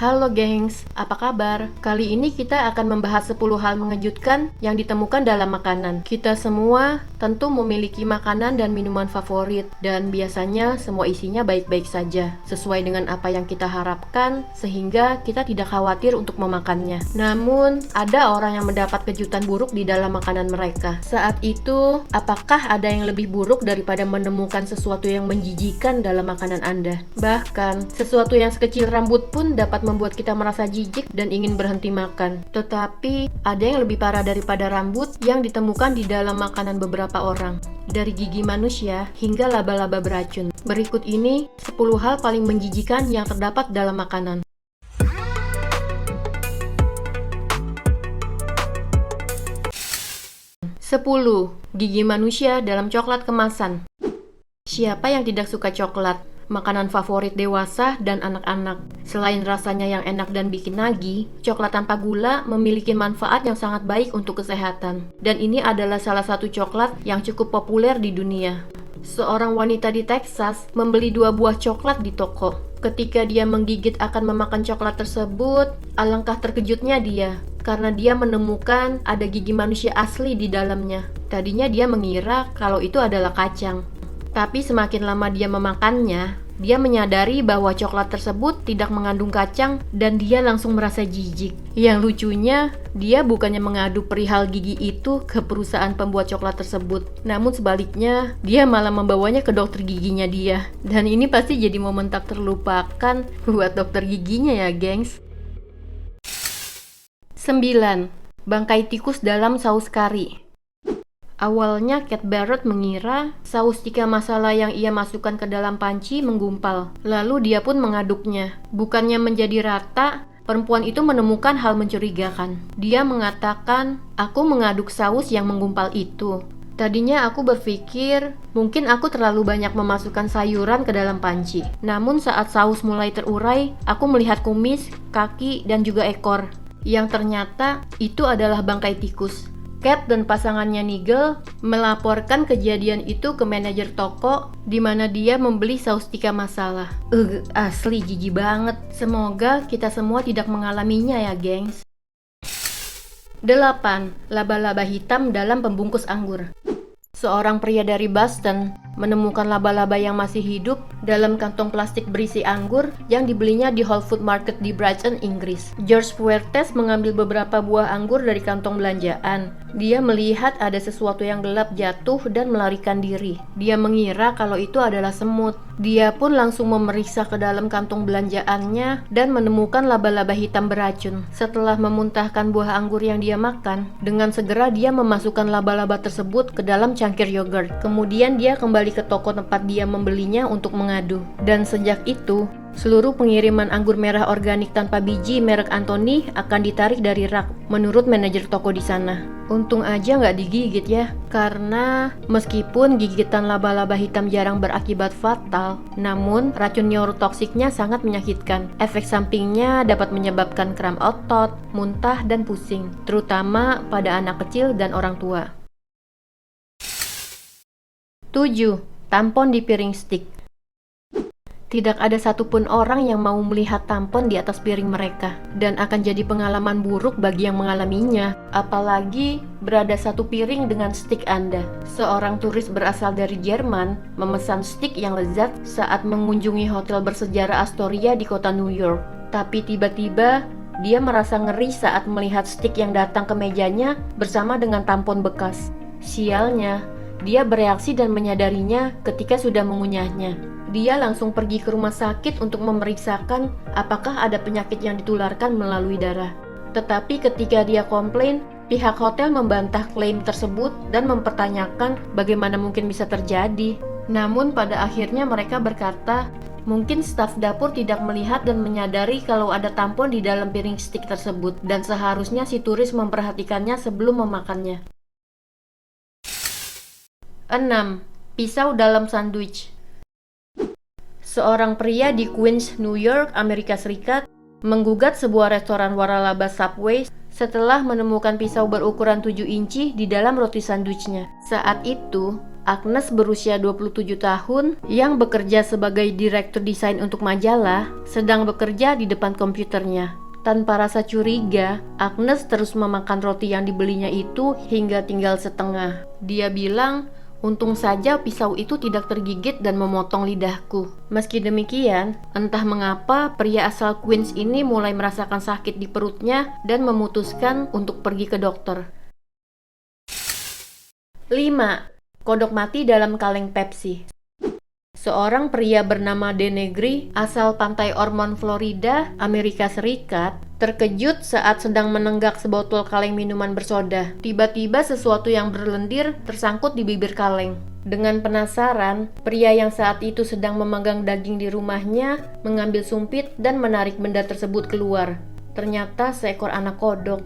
Halo gengs, apa kabar? Kali ini kita akan membahas 10 hal mengejutkan yang ditemukan dalam makanan. Kita semua tentu memiliki makanan dan minuman favorit, dan biasanya semua isinya baik-baik saja, sesuai dengan apa yang kita harapkan, sehingga kita tidak khawatir untuk memakannya. Namun, ada orang yang mendapat kejutan buruk di dalam makanan mereka. Saat itu, apakah ada yang lebih buruk daripada menemukan sesuatu yang menjijikan dalam makanan Anda? Bahkan, sesuatu yang sekecil rambut pun dapat membuat kita merasa jijik dan ingin berhenti makan. Tetapi, ada yang lebih parah daripada rambut yang ditemukan di dalam makanan beberapa orang. Dari gigi manusia hingga laba-laba beracun. Berikut ini 10 hal paling menjijikan yang terdapat dalam makanan. 10. Gigi manusia dalam coklat kemasan. Siapa yang tidak suka coklat? Makanan favorit dewasa dan anak-anak. Selain rasanya yang enak dan bikin nagih, coklat tanpa gula memiliki manfaat yang sangat baik untuk kesehatan. Dan ini adalah salah satu coklat yang cukup populer di dunia. Seorang wanita di Texas membeli 2 buah coklat di toko. Ketika dia menggigit akan memakan coklat tersebut, alangkah terkejutnya dia karena dia menemukan ada gigi manusia asli di dalamnya. Tadinya dia mengira kalau itu adalah kacang. Tapi semakin lama dia memakannya, dia menyadari bahwa coklat tersebut tidak mengandung kacang dan dia langsung merasa jijik. Yang lucunya, dia bukannya mengadu perihal gigi itu ke perusahaan pembuat coklat tersebut. Namun sebaliknya, dia malah membawanya ke dokter giginya dia. Dan ini pasti jadi momen tak terlupakan buat dokter giginya ya, gengs. 9. Bangkai tikus dalam saus kari. Awalnya Cat Barrett mengira saus tikka masala yang ia masukkan ke dalam panci menggumpal. Lalu dia pun mengaduknya. Bukannya menjadi rata, perempuan itu menemukan hal mencurigakan. Dia mengatakan, "Aku mengaduk saus yang menggumpal itu. Tadinya aku berpikir mungkin aku terlalu banyak memasukkan sayuran ke dalam panci. Namun saat saus mulai terurai, aku melihat kumis, kaki, dan juga ekor. Yang ternyata itu adalah bangkai tikus." Cat dan pasangannya Nigel melaporkan kejadian itu ke manajer toko di mana dia membeli saus tikka masala. Asli jijik banget. Semoga kita semua tidak mengalaminya ya, gengs. 8. Laba-laba hitam dalam pembungkus anggur. Seorang pria dari Boston menemukan laba-laba yang masih hidup dalam kantong plastik berisi anggur yang dibelinya di Whole Food Market di Brighton, Inggris. George Fuertes mengambil beberapa buah anggur dari kantong belanjaan. Dia melihat ada sesuatu yang gelap jatuh dan melarikan diri. Dia mengira kalau itu adalah semut. Dia pun langsung memeriksa ke dalam kantong belanjaannya dan menemukan laba-laba hitam beracun. Setelah memuntahkan buah anggur yang dia makan, dengan segera dia memasukkan laba-laba tersebut ke dalam cangkir yogurt. Kemudian dia kembali ke toko tempat dia membelinya untuk mengadu. Dan sejak itu, seluruh pengiriman anggur merah organik tanpa biji merek Anthony akan ditarik dari rak, menurut manajer toko di sana. Untung aja nggak digigit ya, karena meskipun gigitan laba-laba hitam jarang berakibat fatal, namun racun neurotoksiknya sangat menyakitkan. Efek sampingnya dapat menyebabkan kram otot, muntah, dan pusing, terutama pada anak kecil dan orang tua. 7. Tampon di piring stick. Tidak ada satupun orang yang mau melihat tampon di atas piring mereka, dan akan jadi pengalaman buruk bagi yang mengalaminya, apalagi berada satu piring dengan stick Anda. Seorang turis berasal dari Jerman memesan stick yang lezat saat mengunjungi hotel bersejarah Astoria di kota New York. Tapi tiba-tiba dia merasa ngeri saat melihat stick yang datang ke mejanya bersama dengan tampon bekas. Sialnya, dia bereaksi dan menyadarinya ketika sudah mengunyahnya. Dia langsung pergi ke rumah sakit untuk memeriksakan apakah ada penyakit yang ditularkan melalui darah. Tetapi ketika dia komplain, pihak hotel membantah klaim tersebut dan mempertanyakan bagaimana mungkin bisa terjadi. Namun pada akhirnya mereka berkata, mungkin staf dapur tidak melihat dan menyadari kalau ada tampon di dalam piring stick tersebut, dan seharusnya si turis memperhatikannya sebelum memakannya. 6. Pisau dalam sandwich. Seorang pria di Queens, New York, Amerika Serikat, menggugat sebuah restoran waralaba Subway setelah menemukan pisau berukuran 7 inci di dalam roti sandwichnya. Saat itu, Agnes berusia 27 tahun yang bekerja sebagai direktur desain untuk majalah, sedang bekerja di depan komputernya. Tanpa rasa curiga, Agnes terus memakan roti yang dibelinya itu hingga tinggal setengah. Dia bilang, "Untung saja pisau itu tidak tergigit dan memotong lidahku." Meski demikian, entah mengapa pria asal Queens ini mulai merasakan sakit di perutnya dan memutuskan untuk pergi ke dokter. 5. Kodok mati dalam kaleng Pepsi. Seorang pria bernama Denegri, asal pantai Ormond, Florida, Amerika Serikat, terkejut saat sedang menenggak sebotol kaleng minuman bersoda. Tiba-tiba sesuatu yang berlendir tersangkut di bibir kaleng. Dengan penasaran, pria yang saat itu sedang memegang daging di rumahnya mengambil sumpit dan menarik benda tersebut keluar. Ternyata seekor anak kodok.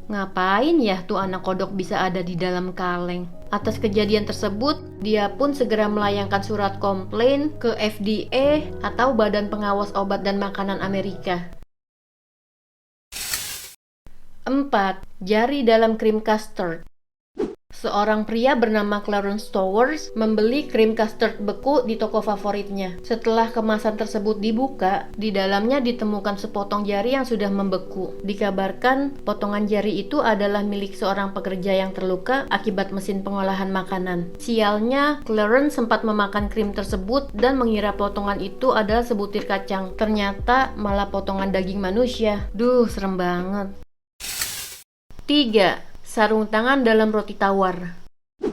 Ngapain ya tuh anak kodok bisa ada di dalam kaleng? Atas kejadian tersebut, dia pun segera melayangkan surat komplain ke FDA atau Badan Pengawas Obat dan Makanan Amerika. 4. Jari dalam krim custard. Seorang pria bernama Clarence Towers membeli krim custard beku di toko favoritnya. Setelah kemasan tersebut dibuka, di dalamnya ditemukan sepotong jari yang sudah membeku. Dikabarkan, potongan jari itu adalah milik seorang pekerja yang terluka akibat mesin pengolahan makanan. Sialnya, Clarence sempat memakan krim tersebut dan mengira potongan itu adalah sebutir kacang. Ternyata malah potongan daging manusia. Duh, serem banget. 3. Sarung tangan dalam roti tawar.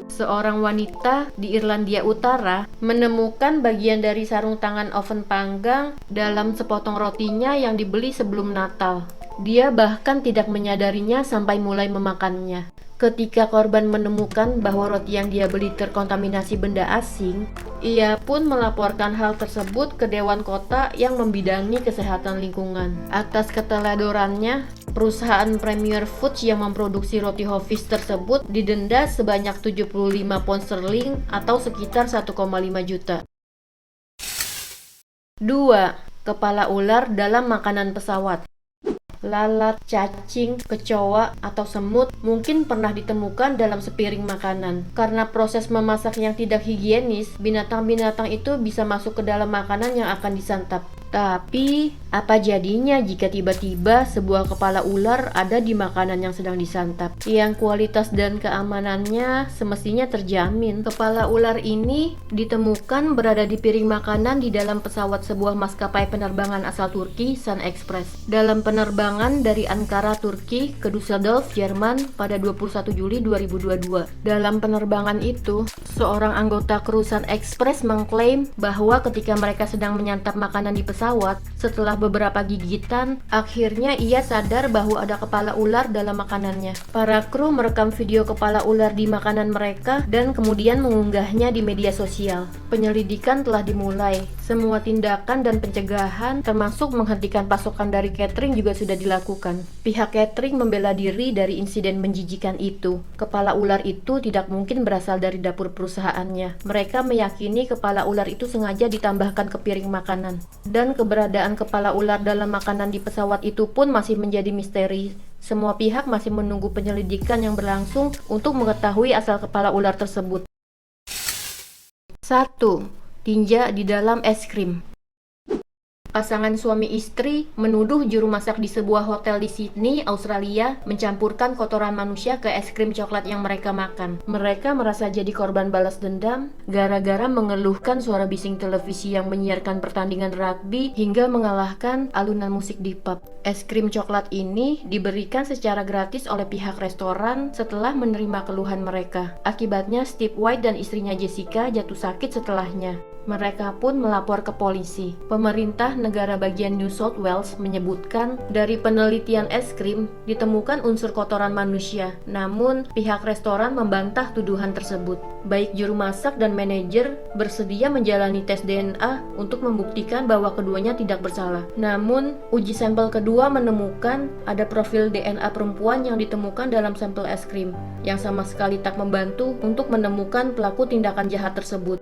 Seorang wanita di Irlandia Utara menemukan bagian dari sarung tangan oven panggang dalam sepotong rotinya yang dibeli sebelum Natal. Dia bahkan tidak menyadarinya sampai mulai memakannya. Ketika korban menemukan bahwa roti yang dia beli terkontaminasi benda asing, ia pun melaporkan hal tersebut ke Dewan Kota yang membidangi kesehatan lingkungan. Atas keteladorannya, perusahaan Premier Foods yang memproduksi roti Hoffish tersebut didenda sebanyak 75 pound sterling atau sekitar 1,5 juta. 2. Kepala ular dalam makanan pesawat. Lalat, cacing, kecoa, atau semut mungkin pernah ditemukan dalam sepiring makanan. Karena proses memasak yang tidak higienis, binatang-binatang itu bisa masuk ke dalam makanan yang akan disantap. Tapi, apa jadinya jika tiba-tiba sebuah kepala ular ada di makanan yang sedang disantap, yang kualitas dan keamanannya semestinya terjamin? Kepala ular ini ditemukan berada di piring makanan di dalam pesawat sebuah maskapai penerbangan asal Turki, Sun Express. Dalam penerbangan dari Ankara, Turki ke Düsseldorf, Jerman pada 21 Juli 2022. Dalam penerbangan itu, seorang anggota kru Sun Express mengklaim bahwa ketika mereka sedang menyantap makanan di pesawat, setelah beberapa gigitan, akhirnya ia sadar bahwa ada kepala ular dalam makanannya. Para kru merekam video kepala ular di makanan mereka dan kemudian mengunggahnya di media sosial. Penyelidikan telah dimulai. Semua tindakan dan pencegahan, termasuk menghentikan pasokan dari catering, juga sudah dilakukan. Pihak catering membela diri dari insiden menjijikan itu. Kepala ular itu tidak mungkin berasal dari dapur perusahaannya. Mereka meyakini kepala ular itu sengaja ditambahkan ke piring makanan. Dan keberadaan kepala ular dalam makanan di pesawat itu pun masih menjadi misteri. Semua pihak masih menunggu penyelidikan yang berlangsung untuk mengetahui asal kepala ular tersebut. 1. Tinja di dalam es krim. Pasangan suami istri menuduh juru masak di sebuah hotel di Sydney, Australia, mencampurkan kotoran manusia ke es krim coklat yang mereka makan. Mereka merasa jadi korban balas dendam gara-gara mengeluhkan suara bising televisi yang menyiarkan pertandingan rugby hingga mengalahkan alunan musik di pub. Es krim coklat ini diberikan secara gratis oleh pihak restoran setelah menerima keluhan mereka. Akibatnya Steve White dan istrinya Jessica jatuh sakit setelahnya. Mereka pun melapor ke polisi. Pemerintah negara bagian New South Wales menyebutkan dari penelitian es krim ditemukan unsur kotoran manusia. Namun, pihak restoran membantah tuduhan tersebut. Baik juru masak dan manajer bersedia menjalani tes DNA untuk membuktikan bahwa keduanya tidak bersalah. Namun, uji sampel kedua menemukan ada profil DNA perempuan yang ditemukan dalam sampel es krim, yang sama sekali tak membantu untuk menemukan pelaku tindakan jahat tersebut.